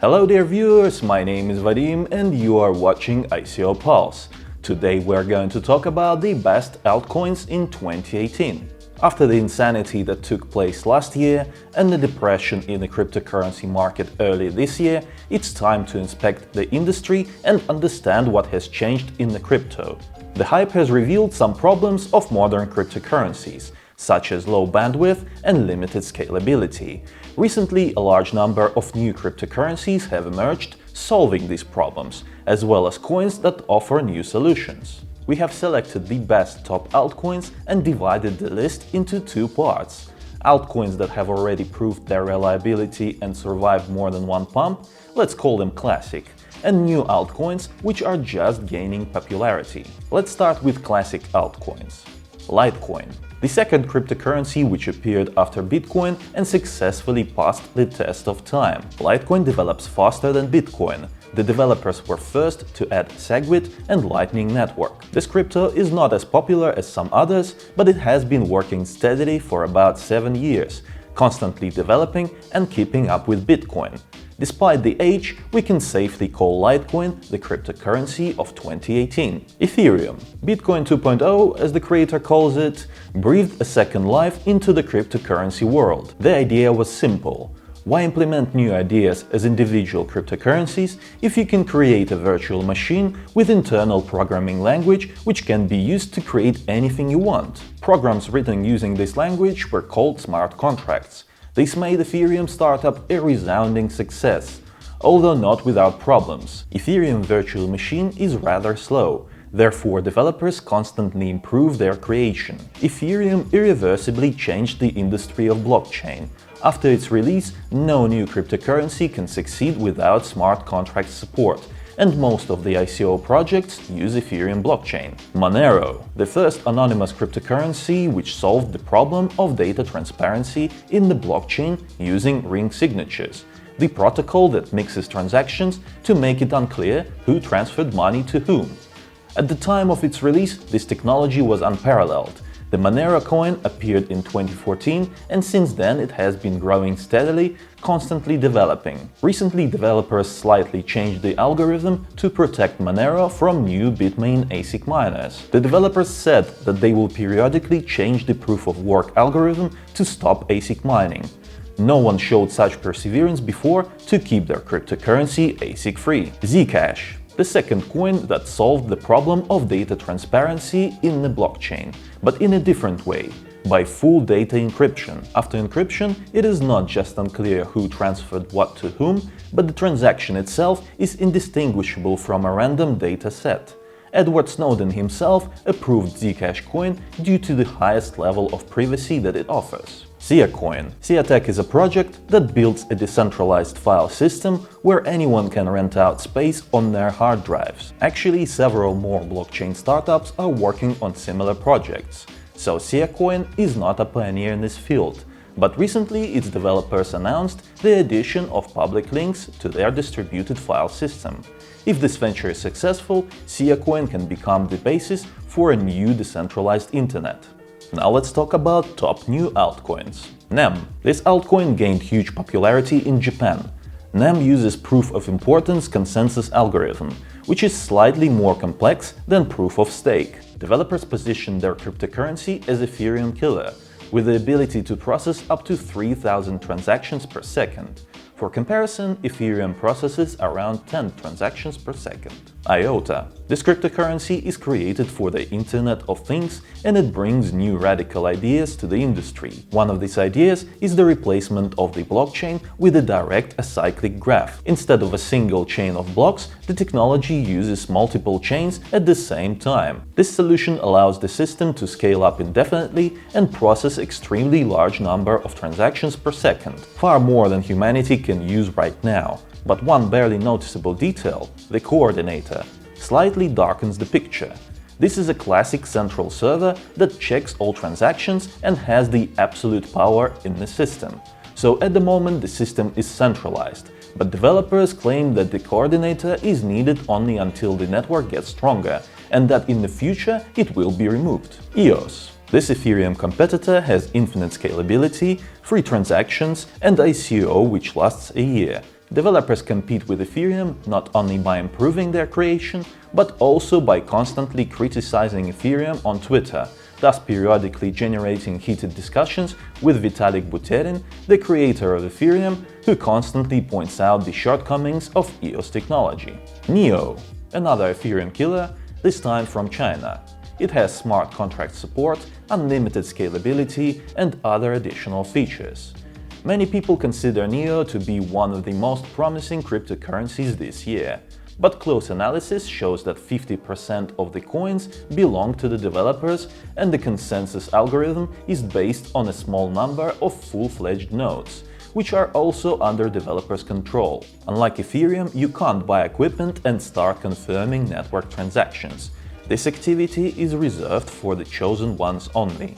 Hello dear viewers, my name is Vadim and you are watching ICO Pulse. Today we're going to talk about the best altcoins in 2018. After the insanity that took place last year and the depression in the cryptocurrency market early this year, it's time to inspect the industry and understand what has changed in the crypto. The hype has revealed some problems of modern cryptocurrencies, such as low bandwidth and limited scalability. Recently, a large number of new cryptocurrencies have emerged, solving these problems, as well as coins that offer new solutions. We have selected the best top altcoins and divided the list into two parts. Altcoins that have already proved their reliability and survived more than one pump, let's call them classic, and new altcoins which are just gaining popularity. Let's start with classic altcoins. Litecoin, the second cryptocurrency which appeared after Bitcoin and successfully passed the test of time. Litecoin develops faster than Bitcoin. The developers were first to add SegWit and Lightning Network. This crypto is not as popular as some others, but it has been working steadily for about 7 years, constantly developing and keeping up with Bitcoin. Despite the age, we can safely call Litecoin the cryptocurrency of 2018. Ethereum, Bitcoin 2.0 as the creator calls it, breathed a second life into the cryptocurrency world. The idea was simple. Why implement new ideas as individual cryptocurrencies if you can create a virtual machine with internal programming language which can be used to create anything you want? Programs written using this language were called smart contracts. This made Ethereum startup a resounding success, although not without problems. Ethereum virtual machine is rather slow, therefore developers constantly improve their creation. Ethereum irreversibly changed the industry of blockchain. After its release, no new cryptocurrency can succeed without smart contract support, and most of the ICO projects use Ethereum blockchain. Manero, the first anonymous cryptocurrency which solved the problem of data transparency in the blockchain using ring signatures, the protocol that mixes transactions to make it unclear who transferred money to whom. At the time of its release, this technology was unparalleled. The Manero coin appeared in 2014 and since then it has been growing steadily, constantly developing. Recently, developers slightly changed the algorithm to protect Manero from new Bitmain ASIC miners. The developers said that they will periodically change the proof of work algorithm to stop ASIC mining. No one showed such perseverance before to keep their cryptocurrency ASIC free. Zcash, the second coin that solved the problem of data transparency in the blockchain, but in a different way, by full data encryption. After encryption, it is not just unclear who transferred what to whom, but the transaction itself is indistinguishable from a random data set. Edward Snowden himself approved Zcash coin due to the highest level of privacy that it offers. Siacoin. Siatech is a project that builds a decentralized file system where anyone can rent out space on their hard drives. Actually, several more blockchain startups are working on similar projects, so Siacoin is not a pioneer in this field. But recently, its developers announced the addition of public links to their distributed file system. If this venture is successful, Siacoin can become the basis for a new decentralized internet. Now let's talk about top new altcoins. NEM. This altcoin gained huge popularity in Japan. NEM uses proof of importance consensus algorithm, which is slightly more complex than proof of stake. Developers position their cryptocurrency as Ethereum killer, with the ability to process up to 3,000 transactions per second. For comparison, Ethereum processes around 10 transactions per second. IOTA. This cryptocurrency is created for the Internet of Things and it brings new radical ideas to the industry. One of these ideas is the replacement of the blockchain with a direct acyclic graph. Instead of a single chain of blocks, the technology uses multiple chains at the same time. This solution allows the system to scale up indefinitely and process extremely large number of transactions per second, far more than humanity can use right now. But one barely noticeable detail, the coordinator, slightly darkens the picture. This is a classic central server that checks all transactions and has the absolute power in the system. So at the moment the system is centralized, but developers claim that the coordinator is needed only until the network gets stronger and that in the future it will be removed. EOS. This Ethereum competitor has infinite scalability, free transactions and ICO which lasts a year. Developers compete with Ethereum not only by improving their creation, but also by constantly criticizing Ethereum on Twitter, thus periodically generating heated discussions with Vitalik Buterin, the creator of Ethereum, who constantly points out the shortcomings of EOS technology. Neo, another Ethereum killer, this time from China. It has smart contract support, unlimited scalability, and other additional features. Many people consider Neo to be one of the most promising cryptocurrencies this year, but close analysis shows that 50% of the coins belong to the developers, and the consensus algorithm is based on a small number of full-fledged nodes, which are also under developers' control. Unlike Ethereum, you can't buy equipment and start confirming network transactions. This activity is reserved for the chosen ones only.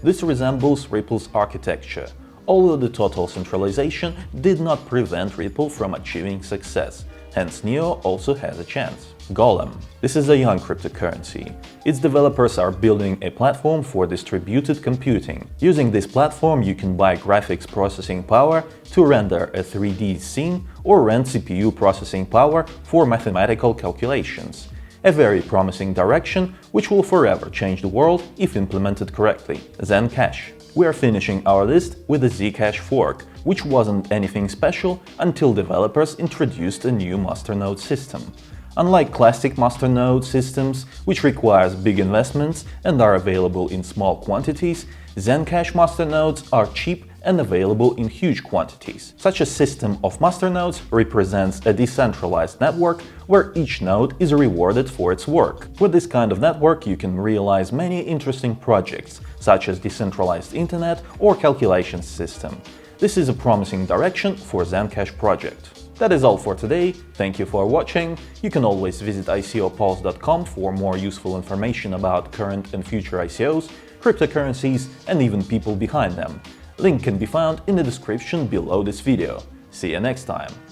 This resembles Ripple's architecture, although the total centralization did not prevent Ripple from achieving success. Hence, Neo also has a chance. Gholem. This is a young cryptocurrency. Its developers are building a platform for distributed computing. Using this platform, you can buy graphics processing power to render a 3D scene or rent CPU processing power for mathematical calculations. A very promising direction which will forever change the world if implemented correctly. Zencash. We are finishing our list with the Zcash fork, which wasn't anything special until developers introduced a new masternode system. Unlike classic masternode systems, which requires big investments and are available in small quantities, Zencash masternodes are cheap and available in huge quantities. Such a system of masternodes represents a decentralized network where each node is rewarded for its work. With this kind of network, you can realize many interesting projects, such as decentralized internet or calculation system. This is a promising direction for Zencash project. That is all for today. Thank you for watching. You can always visit ICOPulse.com for more useful information about current and future ICOs, cryptocurrencies, and even people behind them. Link can be found in the description below this video. See you next time!